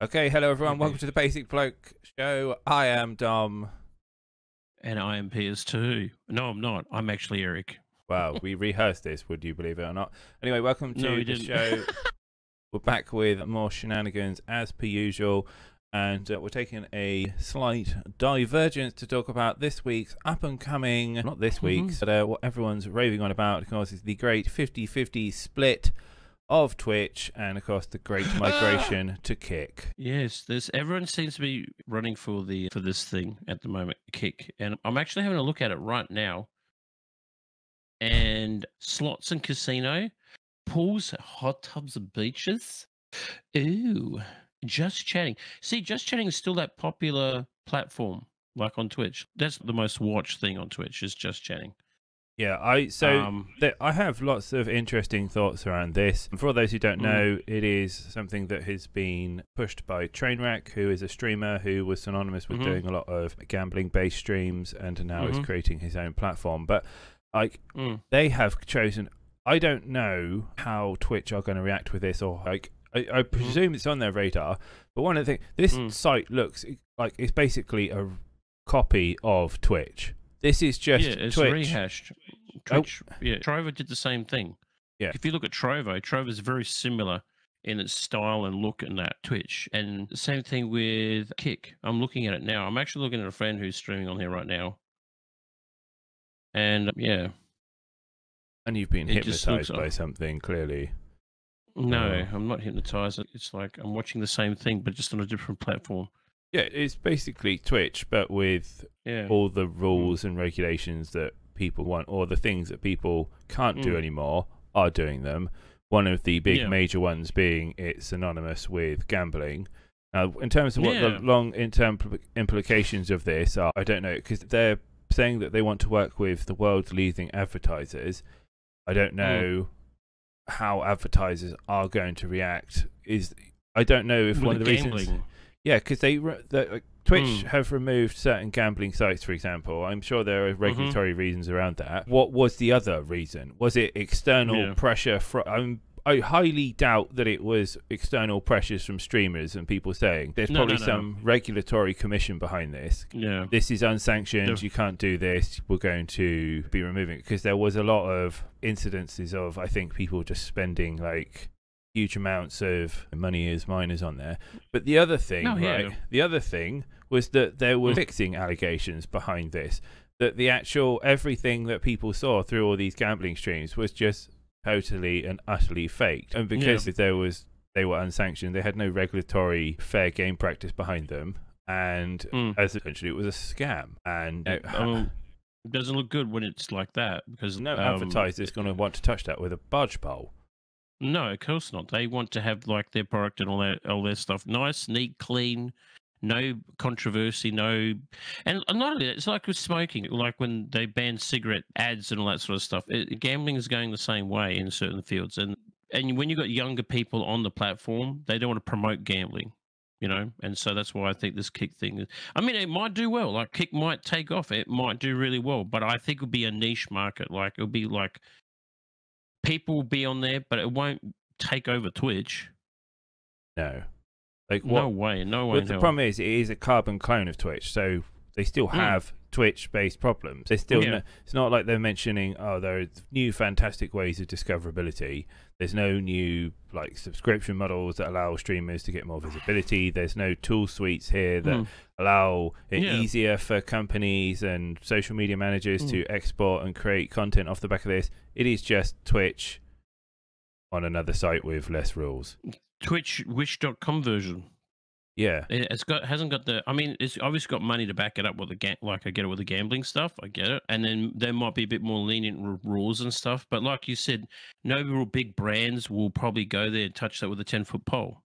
Okay, hello everyone. Okay. Welcome to the Basic Bloke Show. I am Dom. And I am PS2. No, I'm not. I'm actually Eric. Wow, we rehearsed this, would you believe it or not? Anyway, welcome No, to he the didn't. show. We're back with more shenanigans as per usual, and we're taking a slight divergence to talk about this week's up and coming, not this week's, but what everyone's raving on about, of course, is the great 50-50 split of Twitch and, of course, the great migration to Kick. Yes, everyone seems to be running for this thing at the moment, Kick. And I'm actually having a look at it right now. And slots and casino, pools, hot tubs and beaches. Ooh, just chatting. See, just chatting is still that popular platform, like on Twitch. That's the most watched thing on Twitch is just chatting. Yeah, I have lots of interesting thoughts around this. And for those who don't know, it is something that has been pushed by Trainwreck, who is a streamer who was synonymous with doing a lot of gambling-based streams, and now is creating his own platform. But like, they have chosen. I don't know how Twitch are going to react with this, or like, I presume it's on their radar. But one of the things, this site looks like it's basically a copy of Twitch. This is just it's Twitch rehashed. Twitch, yeah, Trovo did the same thing. Yeah. If you look at Trovo is very similar in its style and look and that Twitch. And the same thing with Kick. I'm looking at it now. I'm actually looking at a friend who's streaming on here right now. And yeah. And you've been hypnotized by something, clearly. No, I'm not hypnotized. It's like I'm watching the same thing, but just on a different platform. Yeah, it's basically Twitch, but with all the rules and regulations that people want, or the things that people can't do anymore are doing them. One of the big major ones being it's synonymous with gambling. Now, in terms of what the long-term implications of this are, I don't know, because they're saying that they want to work with the world's leading advertisers. I don't know how advertisers are going to react. I don't know if one of the reasons... Yeah, because Twitch have removed certain gambling sites, for example. I'm sure there are regulatory reasons around that. What was the other reason? Was it external pressure? I highly doubt that it was external pressures from streamers and people saying there's probably some regulatory commission behind this. Yeah, this is unsanctioned. You can't do this. We're going to be removing it, because there was a lot of incidences of, I think, people just spending like huge amounts of money as minors on there. But the other thing, the other thing was that there were fixing allegations behind this, that the actual everything that people saw through all these gambling streams was just totally and utterly faked. And because they were unsanctioned, they had no regulatory fair game practice behind them, and as essentially it was a scam. And it doesn't look good when it's like that, because no advertiser is going to want to touch that with a barge pole. No, of course not. They want to have like their product and all their stuff nice, neat, clean, no controversy, no. And not only that, it's like with smoking, like when they ban cigarette ads and all that sort of stuff. Gambling is going the same way in certain fields, and when you've got younger people on the platform, they don't want to promote gambling, you know. And so that's why I think this Kick thing is. I mean, it might do well. Like Kick might take off. It might do really well, but I think it'll be a niche market. Like it'll be like. People will be on there, but it won't take over Twitch. No. Like, no way. But the problem is, it is a carbon clone of Twitch, so they still have Twitch-based problems. They still it's not like they're mentioning, oh, there are new fantastic ways of discoverability. There's no new like subscription models that allow streamers to get more visibility. There's no tool suites here that allow it easier for companies and social media managers to export and create content off the back of this. It is just Twitch on another site with less rules. Twitch wish.com version. Yeah, hasn't got the. I mean, it's obviously got money to back it up with like I get it with the gambling stuff. I get it, and then there might be a bit more lenient rules and stuff. But like you said, no real big brands will probably go there and touch that with a 10-foot pole.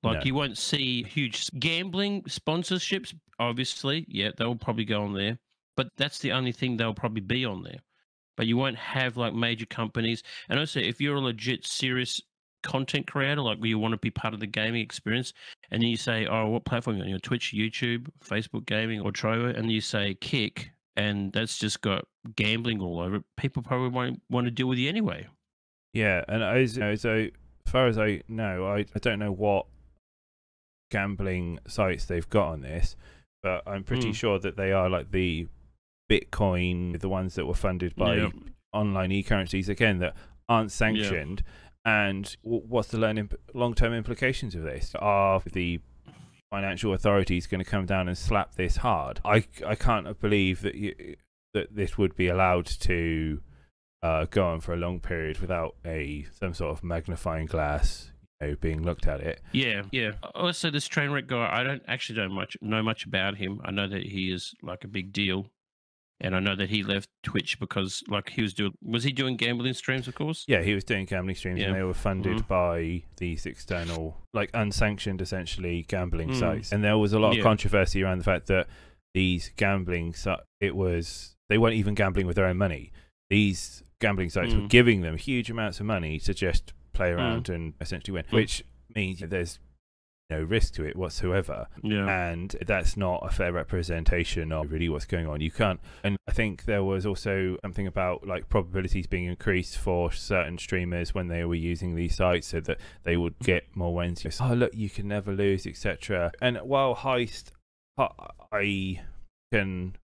Like you won't see huge gambling sponsorships. Obviously, they'll probably go on there, but that's the only thing they'll probably be on there. But you won't have like major companies. And also, if you're a legit serious content creator, like you want to be part of the gaming experience, and then you say, oh, what platform are you on? Twitch, YouTube, Facebook Gaming, or Trovo, and you say Kick, and that's just got gambling all over it, people probably won't want to deal with you anyway. Yeah, and as far as I know, I don't know what gambling sites they've got on this, but I'm pretty sure that they are like the Bitcoin, the ones that were funded by online e-currencies, again, that aren't sanctioned. And what's the long-term implications of this? Are the financial authorities going to come down and slap this hard? I can't believe that that this would be allowed to go on for a long period without some sort of magnifying glass being looked at it. Yeah. Also, this Trainwreck guy, I don't know much about him. I know that he is like a big deal, and I know that he left Twitch because like was he doing gambling streams, of course? Yeah, he was doing gambling streams, and they were funded by these external, like unsanctioned, essentially gambling sites. And there was a lot of controversy around the fact that these gambling sites, they weren't even gambling with their own money. These gambling sites were giving them huge amounts of money to just play around and essentially win, which means there's no risk to it whatsoever. And that's not a fair representation of really what's going on. You can't. And I think there was also something about like probabilities being increased for certain streamers when they were using these sites so that they would get more wins. Oh, look, you can never lose, etc. And while Heist, I can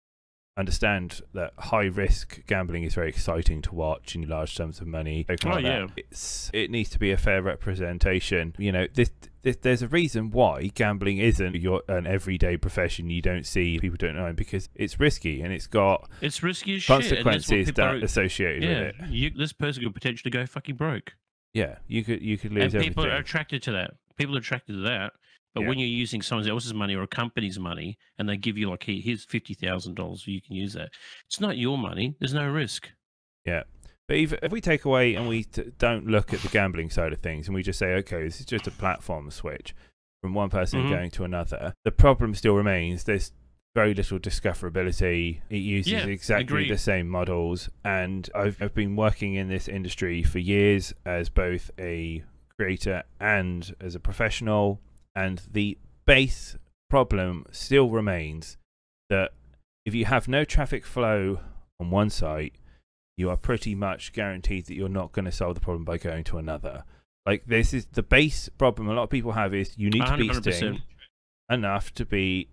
understand that high risk gambling is very exciting to watch in large sums of money. It needs to be a fair representation. There's a reason why gambling isn't an everyday profession. You don't see, people don't know, because it's risky and it's risky as consequences that associated with it. This person could potentially go fucking broke. Yeah, you could lose everything. People are attracted to that. But when you're using someone else's money or a company's money, and they give you like, here's $50,000, you can use that. It's not your money. There's no risk. Yeah. But if we take away and we don't look at the gambling side of things, and we just say, okay, this is just a platform switch from one person going to another, the problem still remains. There's very little discoverability. It uses exactly the same models. And I've been working in this industry for years as both a creator and as a professional. And the base problem still remains that if you have no traffic flow on one site, you are pretty much guaranteed that you're not going to solve the problem by going to another. Like, this is the base problem a lot of people have, is you need to be 100%. enough to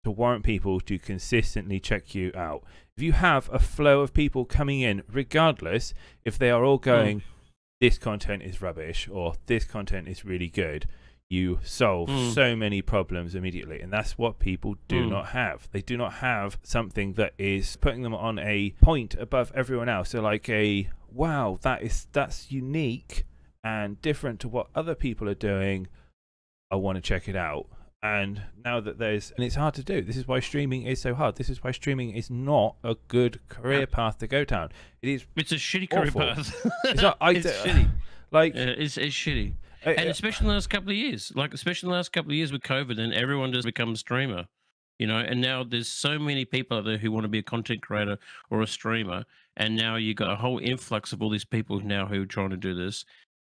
warrant people to consistently check you out. If you have a flow of people coming in, regardless if they are all going, this content is rubbish or this content is really good, you solve so many problems immediately. And that's what people do not have. They do not have something that is putting them on a point above everyone else. So like wow, that's unique and different to what other people are doing. I want to check it out. And now that and it's hard to do. This is why streaming is so hard. This is why streaming is not a good career path to go down. It's a shitty career path. It's shitty. Like, it's shitty. And especially in the last couple of years, with COVID, and everyone just become a streamer, and now there's so many people out there who want to be a content creator or a streamer. And now you got a whole influx of all these people now who are trying to do this.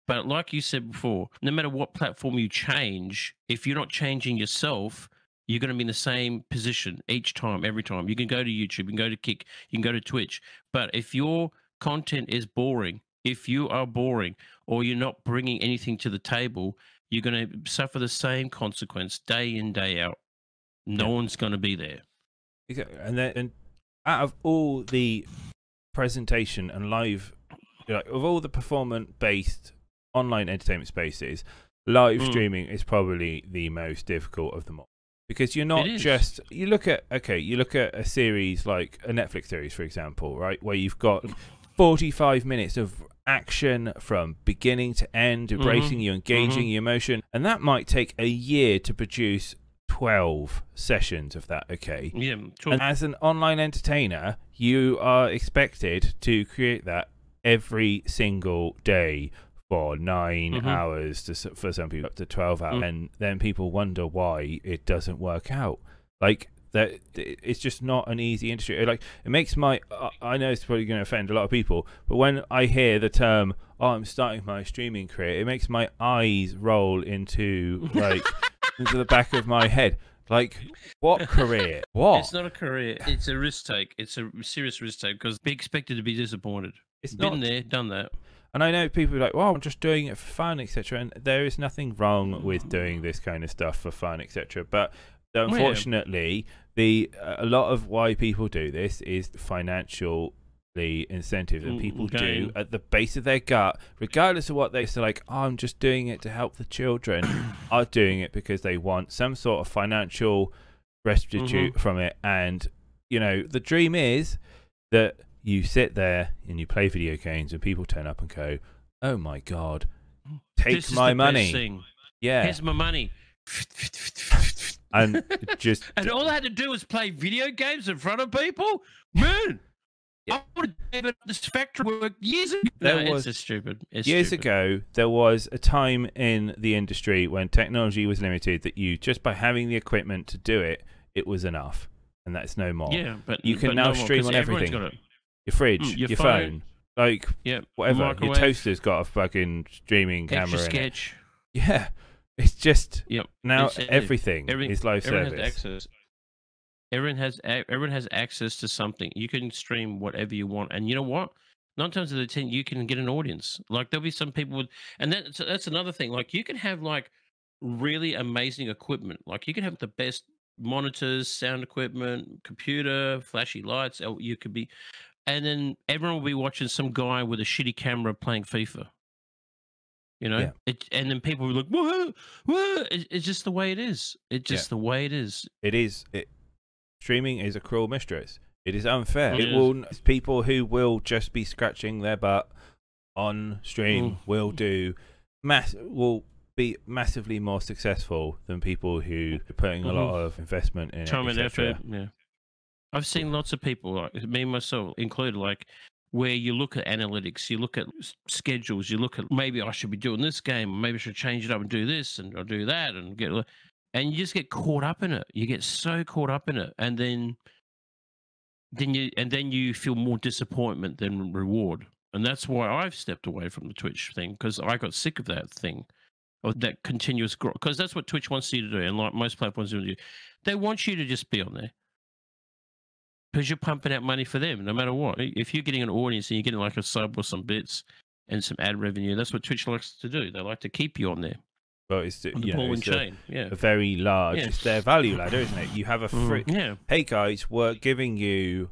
But like you said before, no matter what platform you change, if you're not changing yourself, you're going to be in the same position every time. You can go to YouTube, you can go to Kick, you can go to Twitch. But if your content is boring, if you are boring or you're not bringing anything to the table, you're going to suffer the same consequence day in, day out. No one's going to be there. Exactly. And out of all the presentation and live, of all the performance-based online entertainment spaces, live streaming is probably the most difficult of them all. Because you're not just, you look at a series like a Netflix series, for example, right, where you've got 45 minutes of action from beginning to end, embracing you, engaging your emotion, and that might take a year to produce 12 sessions of that. And as an online entertainer, you are expected to create that every single day for 9 hours, for some people up to 12 hours, and then people wonder why it doesn't work out. Like, that it's just not an easy industry. Like, it makes my I know it's probably going to offend a lot of people, but when I hear the term, I'm starting my streaming career, it makes my eyes roll into into the back of my head. Like, what career? What? It's not a career. It's a risk take. It's a serious risk take, because be expected to be disappointed. It's been there, done that. And I know people are like, well, I'm just doing it for fun, etc. And there is nothing wrong with doing this kind of stuff for fun, etc. But unfortunately, a lot of why people do this is financial incentive, and people do at the base of their gut, regardless of what they say, like, oh, I'm just doing it to help the children, are doing it because they want some sort of financial restitute from it. And you know, the dream is that you sit there and you play video games and people turn up and go, oh my god, take my money. Yeah, here's my money. And just and all I had to do was play video games in front of people. Man, I would have given this factory work years ago. It's just stupid. Years ago, there was a time in the industry when technology was limited that you, just by having the equipment to do it, it was enough. And that's no more. Yeah, but you can now stream on everything. Your fridge, your phone, like whatever. Microwave. Your toaster's got a fucking streaming camera in it. Yeah, it's just now everything is live service. Everyone has access to something. You can stream whatever you want, and you know what? 9 times out of 10, you can get an audience. Like there'll be some people with, and that's another thing. Like you can have like really amazing equipment. Like you can have the best monitors, sound equipment, computer, flashy lights. You could be, and then everyone will be watching some guy with a shitty camera playing FIFA. You know, and then people will be like, "Whoa, whoa!" It's just the way it is. It's just the way it is. It is. Streaming is a cruel mistress. It is unfair. People who will just be scratching their butt on stream will be massively more successful than people who are putting a lot of investment in time and effort. Yeah, I've seen lots of people, like me myself included, like where you look at analytics, you look at schedules, you look at maybe I should be doing this game, maybe I should change it up and do this and I'll do that and and you just get caught up in it. You get so caught up in it, and then you feel more disappointment than reward. And that's why I've stepped away from the Twitch thing, because I got sick of that thing, of that continuous growth. Because that's what Twitch wants you to do, and like most platforms do, they want you to just be on there because you're pumping out money for them, no matter what. If you're getting an audience and you're getting like a sub or some bits and some ad revenue, that's what Twitch likes to do. They like to keep you on there. Well, it's a very large. It's their value ladder, isn't it? You have a free. Hey guys, we're giving you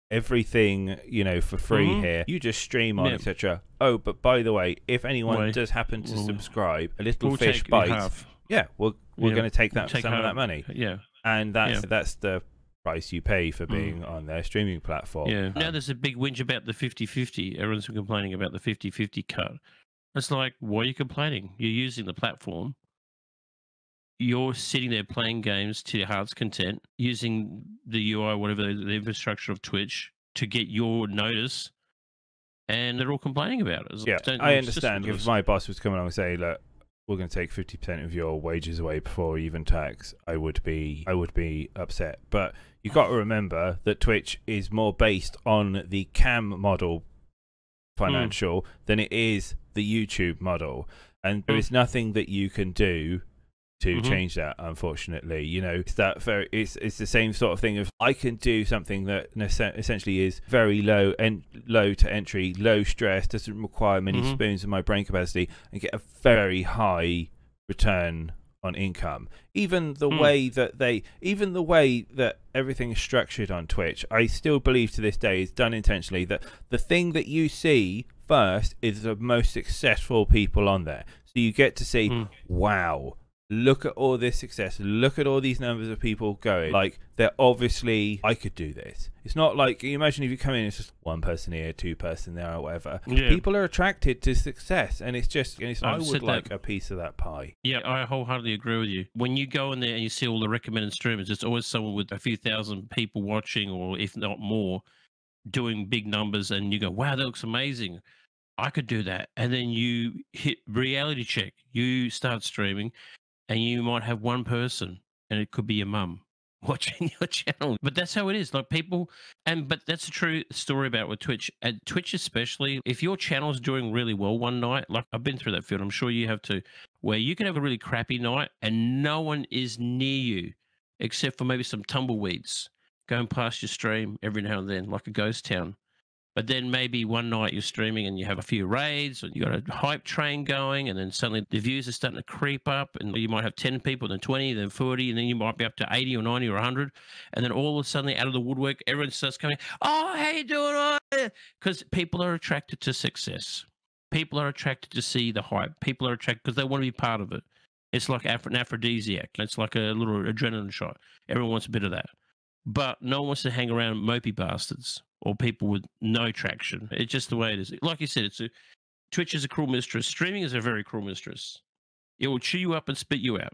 everything, you know, for free here. You just stream on, etc. Oh, but by the way, if anyone does happen to subscribe, a little fish bites. Yeah, we're going to take some of that money. Yeah, and that's the price you pay for being on their streaming platform. Yeah. Now there's a big whinge about the 50-50. Everyone's complaining about the 50-50 cut. It's like, why are you complaining? You're using the platform. You're sitting there playing games to your heart's content, using the UI, whatever the infrastructure of Twitch, to get your notice, and they're all complaining about it. Yeah, I understand. If my boss was coming along and say, "Look, we're going to take 50% of your wages away before even tax," I would be upset. But you've got to remember that Twitch is more based on the cam model financial than it is the YouTube model, and there is nothing that you can do to change that, unfortunately. You know, it's the same sort of thing of, I can do something that essentially is very low to entry, low stress, doesn't require many spoons of my brain capacity, and get a very high return on income. Even the way that everything is structured on Twitch, I still believe to this day is done intentionally, that the thing that you see first is the most successful people on there. So you get to see, wow, look at all this success, look at all these numbers of people going. Like, they're obviously, I could do this. It's not like, you imagine if you come in, it's just one person here, two person there, or whatever. People are attracted to success, and it's just, I would like a piece of that pie. Yeah, I wholeheartedly agree with you. When you go in there and you see all the recommended streamers, it's always someone with a few thousand people watching, or if not more, doing big numbers, and you go, wow, that looks amazing. I could do that. And then you hit reality check. You start streaming, and you might have one person, and it could be your mum, watching your channel. But that's how it is. Like, people, but that's a true story about with Twitch. At Twitch especially, if your channel's doing really well one night, like I've been through that field, I'm sure you have too, where you can have a really crappy night and no one is near you except for maybe some tumbleweeds going past your stream every now and then, like a ghost town. But then maybe one night you're streaming and you have a few raids, or you got a hype train going, and then suddenly the views are starting to creep up, and you might have 10 people, then 20, then 40, and then you might be up to 80 or 90 or 100, and then all of a sudden, out of the woodwork, everyone starts coming, oh, how you doing? Because people are attracted to success. People are attracted to see the hype. People are attracted because they want to be part of it. It's like an aphrodisiac. It's like a little adrenaline shot. Everyone wants a bit of that. But no one wants to hang around mopey bastards or people with no traction. It's just the way it is. Like you said, Twitch is a cruel mistress. Streaming is a very cruel mistress. It will chew you up and spit you out.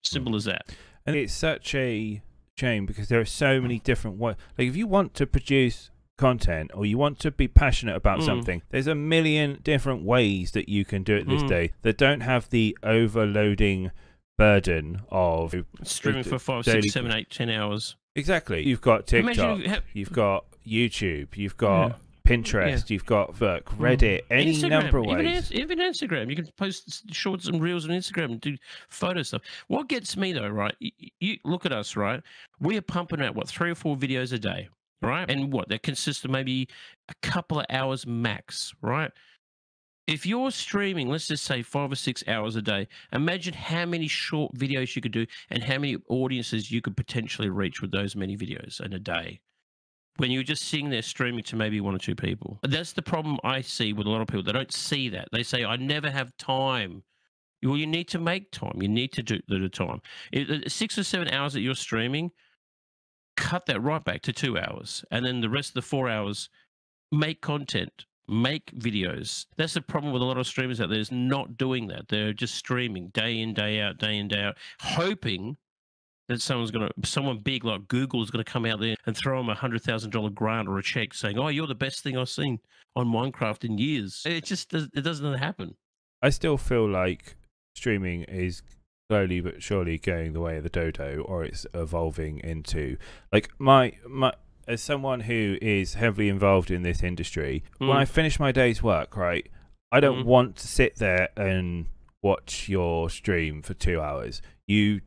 Simple as that. And it's such a shame because there are so many different ways. Like, if you want to produce content or you want to be passionate about something, there's a million different ways that you can do it this day that don't have the overloading burden of streaming for 5, 6, 7, 8, 10 hours. Exactly. You've got TikTok, you've got YouTube, you've got Pinterest, you've got Reddit, any Instagram, number of ways. Even Instagram. You can post shorts and reels on Instagram and do photo stuff. What gets me though, right? You look at us, right? We are pumping out, what, 3 or 4 videos a day, right? And what, that consists of maybe a couple of hours max, right? If you're streaming, let's just say 5 or 6 hours a day, imagine how many short videos you could do and how many audiences you could potentially reach with those many videos in a day. When you're just sitting there streaming to maybe 1 or 2 people. That's the problem I see with a lot of people. They don't see that. They say, I never have time. Well, you need to make time. You need to do the time. 6 or 7 hours that you're streaming, cut that right back to 2 hours. And then the rest of the 4 hours, make content. Make videos. That's the problem with a lot of streamers out there, is not doing that. They're just streaming day in, day out, hoping that someone big like Google is going to come out there and throw them $100,000 grant or a check saying, oh, you're the best thing I've seen on Minecraft in years. It doesn't happen. I still feel like streaming is slowly but surely going the way of the dodo, or it's evolving into, like, my as someone who is heavily involved in this industry, when I finish my day's work, right, I don't want to sit there and watch your stream for 2 hours. You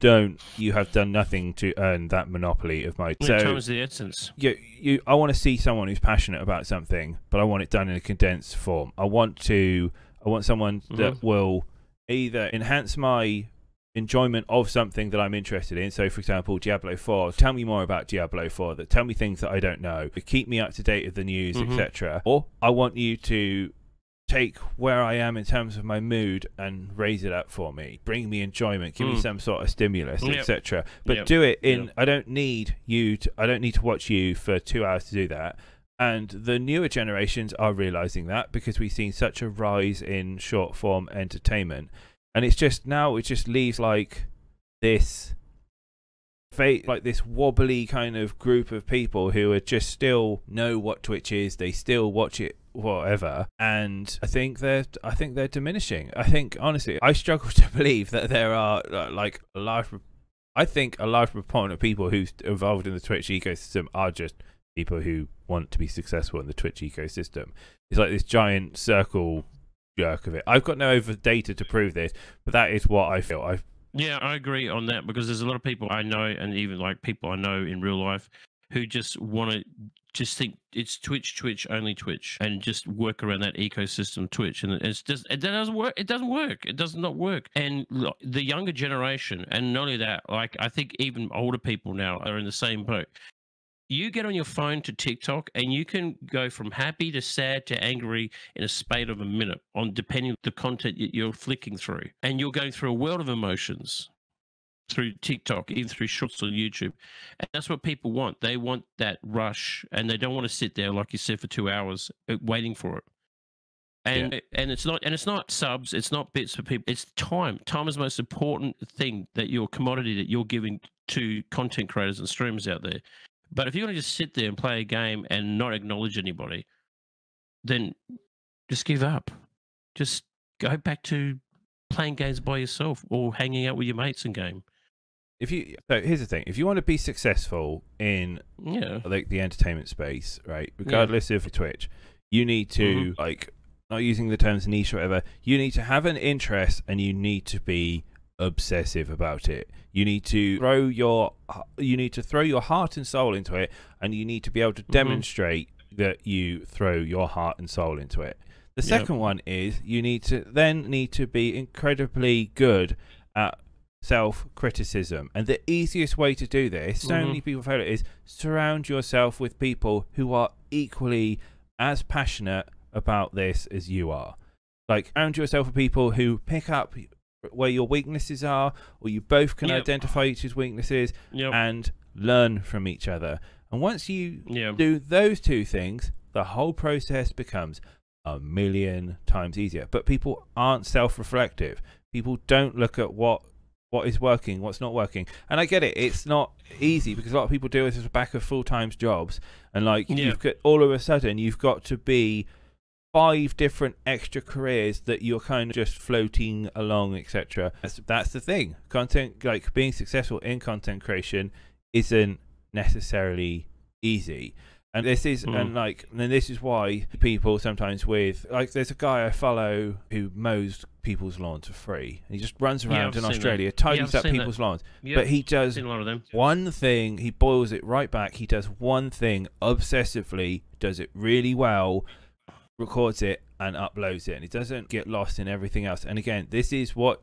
have done nothing to earn that monopoly of my. So time is the essence. I want to see someone who's passionate about something, but I want it done in a condensed form. I want someone that will either enhance my enjoyment of something that I'm interested in. So, for example, Diablo 4. Tell me more about Diablo 4. Tell me things that I don't know. Keep me up to date with the news, etc. Or I want you to take where I am in terms of my mood and raise it up for me. Bring me enjoyment. Give me some sort of stimulus, etc. But do it in. I don't need to watch you for 2 hours to do that. And the newer generations are realizing that, because we've seen such a rise in short form entertainment. And it's just now, it just leaves like this wobbly kind of group of people who are just still know what Twitch is. They still watch it, whatever. And I think they're diminishing. I think, honestly, I struggle to believe that there are like a large proportion of people who's involved in the Twitch ecosystem are just people who want to be successful in the Twitch ecosystem. It's like this giant circle jerk of it. I've got no other data to prove this, but that is what I feel. Yeah, I agree on that, because there's a lot of people I know, and even like people I know in real life, who just want to just think it's Twitch, only Twitch, and just work around that ecosystem Twitch, and it doesn't work. It doesn't work. It does not work. And the younger generation, and not only that, like I think even older people now are in the same boat. You get on your phone to TikTok and you can go from happy to sad to angry in a spate of a minute, on depending on the content you're flicking through. And you're going through a world of emotions through TikTok, even through shorts on YouTube. And that's what people want. They want that rush, and they don't want to sit there, like you said, for 2 hours waiting for it. And it's not subs, it's not bits for people, it's time. Time is the most important thing, that your commodity that you're giving to content creators and streamers out there. But if you're going to just sit there and play a game and not acknowledge anybody, then just give up. Just go back to playing games by yourself or hanging out with your mates in game. So here's the thing: if you want to be successful in like the entertainment space, right, regardless of Twitch, you need to like, not using the terms niche or whatever, you need to have an interest and you need to be obsessive about it. You need to throw your heart and soul into it, and you need to be able to demonstrate that you throw your heart and soul into it. The second one is you need to be incredibly good at self-criticism. And the easiest way to do this, so many people fail it, is surround yourself with people who are equally as passionate about this as you are. Like, surround yourself with people who pick up where your weaknesses are, or you both can identify each other's weaknesses and learn from each other. And once you do those two things, the whole process becomes a million times easier. But people aren't self-reflective. People don't look at what is working, what's not working. And I get it, it's not easy because a lot of people do it as a back of full-time jobs, and like you've got, all of a sudden you've got to be 5 different extra careers that you're kind of just floating along, etc. That's the thing. Content, like being successful in content creation, isn't necessarily easy. And this is and this is why people sometimes there's a guy I follow who mows people's lawns for free. He just runs around in Australia, tidies up people's lawns. But he does one thing, he boils it right back. He does one thing obsessively, does it really well, records it and uploads it, and it doesn't get lost in everything else. And again, this is what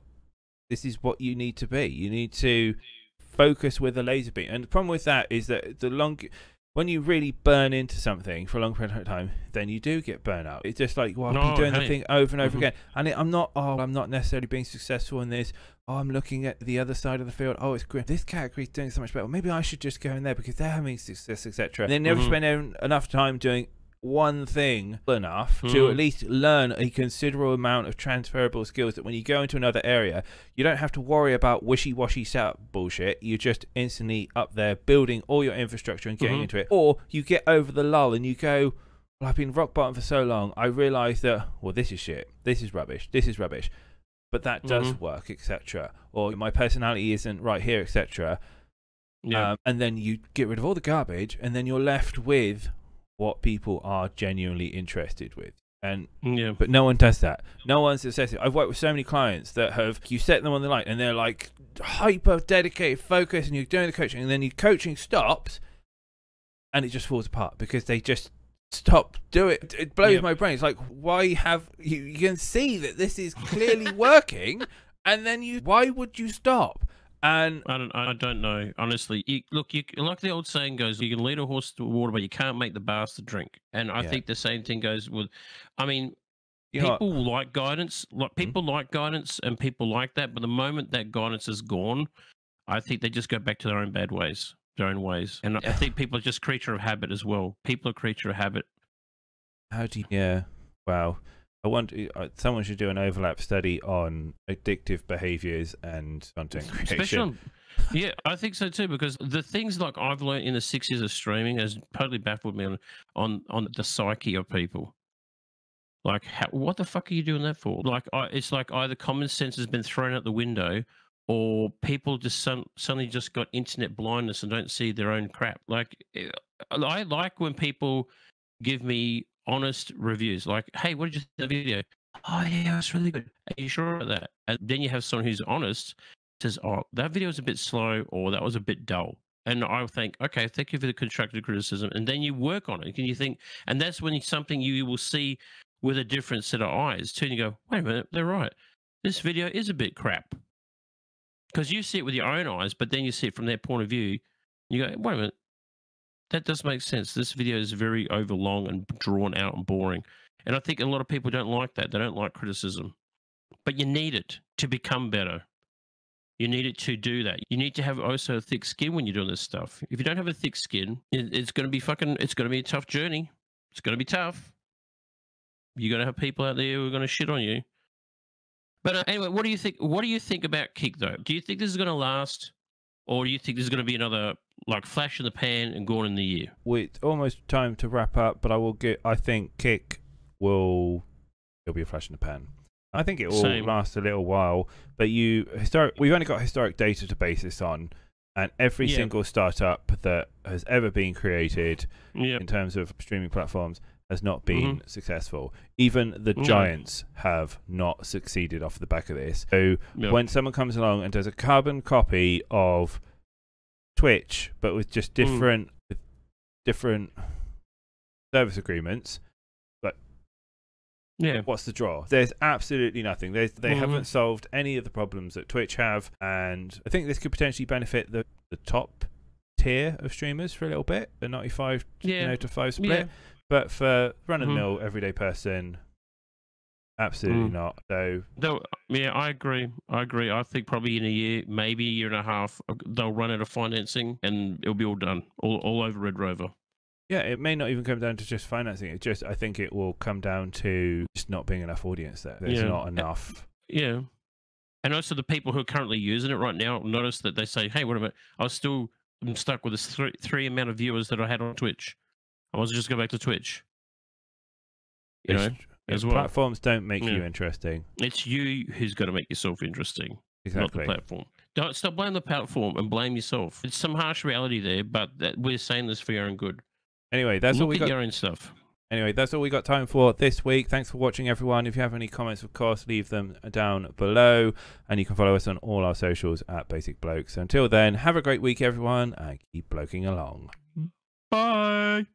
you need to be. You need to focus with a laser beam. And the problem with that is that when you really burn into something for a long period of time, then you do get burnt out. It's just like, well, I'll be doing the thing over and over again. And I'm not necessarily being successful in this. Oh, I'm looking at the other side of the field. Oh, it's great. This category is doing so much better. Maybe I should just go in there because they're having success, etc. They never spend enough time doing one thing enough to at least learn a considerable amount of transferable skills that when you go into another area, you don't have to worry about wishy-washy setup bullshit. You're just instantly up there building all your infrastructure and getting into it. Or you get over the lull and you go, well, I've been rock bottom for so long, I realise that, well, this is shit, this is rubbish, but that does work, etc. Or my personality isn't right here, etc. And then you get rid of all the garbage and then you're left with what people are genuinely interested with. And but no one does that. No one's obsessive. I've worked with so many clients that you set them on the line and they're like hyper dedicated, focused, and you're doing the coaching, and then your coaching stops and it just falls apart because they just stop doing it. It blows my brain. It's like, why have you can see that this is clearly working, and then why would you stop? And I don't know, honestly. Look, like the old saying goes, you can lead a horse to water, but you can't make the bastard drink. And I think the same thing goes with, I mean, people like guidance. Like people like guidance, and people like that. But the moment that guidance is gone, I think they just go back to their own bad ways, their own ways. And I think people are just creature of habit as well. People are creature of habit. How do you? Yeah. Wow. I want someone should do an overlap study on addictive behaviors and content creation. Yeah, I think so too, because the things like I've learned in the 6 years of streaming has totally baffled me on the psyche of people. Like, what the fuck are you doing that for? Like, it's like either common sense has been thrown out the window, or people just suddenly just got internet blindness and don't see their own crap. Like, I like when people give me honest reviews, like, hey, what did you think of the video? Oh yeah, it's really good. Are you sure about that? And then you have someone who's honest, says, oh, that video was a bit slow, or that was a bit dull. And I think, okay, thank you for the constructive criticism. And then you work on it. Can you think, and that's when something you will see with a different set of eyes too. And you go, wait a minute, they're right. This video is a bit crap. Because you see it with your own eyes, but then you see it from their point of view. You go, wait a minute. That does make sense. This video is very overlong and drawn out and boring. And I think a lot of people don't like that. They don't like criticism. But you need it to become better. You need it to do that. You need to have also a thick skin when you're doing this stuff. If you don't have a thick skin, it's going to be it's going to be a tough journey. It's going to be tough. You're going to have people out there who are going to shit on you. But anyway, what do you think? What do you think about Kick, though? Do you think this is going to last? Or do you think this is going to be another, like, flash in the pan and gone in the year? It's almost time to wrap up, but I think Kick it'll be a flash in the pan. I think it will last a little while, but we've only got historic data to base this on, and every single startup that has ever been created in terms of streaming platforms has not been successful. Even the giants have not succeeded off the back of this. So when someone comes along and does a carbon copy of Twitch, but with just different service agreements. But yeah, what's the draw? There's absolutely nothing. They haven't solved any of the problems that Twitch have, and I think this could potentially benefit the top tier of streamers for a little bit, the 95 to 5 split. Yeah. But for run-of-the-mill everyday person, absolutely not. Yeah, I agree. I think probably in a year, maybe a year and a half, they'll run out of financing and it'll be all done, all over Red Rover. Yeah, it may not even come down to just financing. I think it will come down to just not being enough audience there. There's not enough. Yeah. And also the people who are currently using it right now notice that they say, hey, wait a minute, I'm stuck with this three amount of viewers that I had on Twitch. I want to just go back to Twitch. You know, as well. Platforms don't make you interesting. It's you who's got to make yourself interesting, not the platform. Don't stop blaming the platform and blame yourself. It's some harsh reality there, but we're saying this for your own good. Anyway, that's all we got. Your own stuff. Anyway, that's all we got time for this week. Thanks for watching, everyone. If you have any comments, of course, leave them down below. And you can follow us on all our socials at Basic Blokes. So until then, have a great week, everyone, and keep bloking along. Bye.